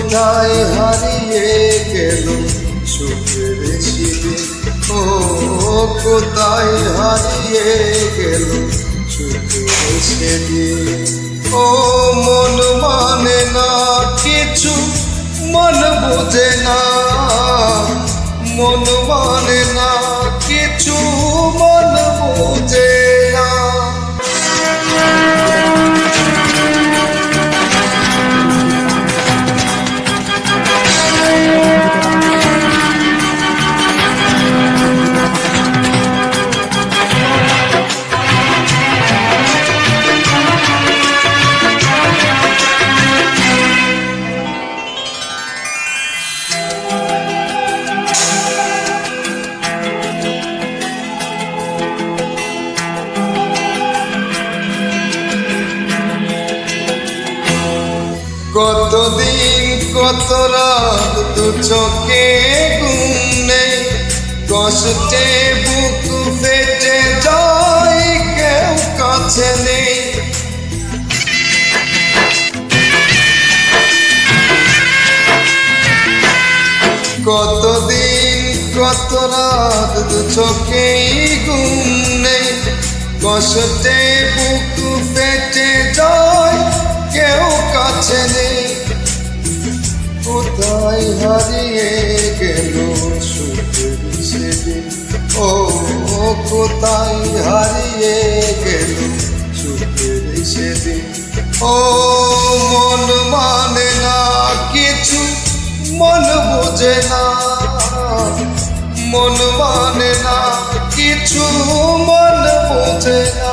কোথায় হারিয়ে গেল সুখের সেদিন, ও কোথায় হারিয়ে গেল সুখের সেদিন। ও মন মানে না কিছু, মন বোঝে না, মন মানে না কিছু, মন বোঝে না। কতদিন কত রাত দু চোখে ঘুম নেই, কষ্টে বুক ফেটে যায় কেউ কাছে নেই। কতদিন কত রাত দু চোখে ঘুম নেই, কষ্টে বুক ফেটে যায় কেউ কাছে নেই। কোথায় হারিয়ে গেল সুখের সেদিন, ও কোথায় হারিয়ে গেল সুখের সেদিন। ও মন মানে না কিছু, মন বোঝে না, মন মানে না কিছু, মন বোঝে না।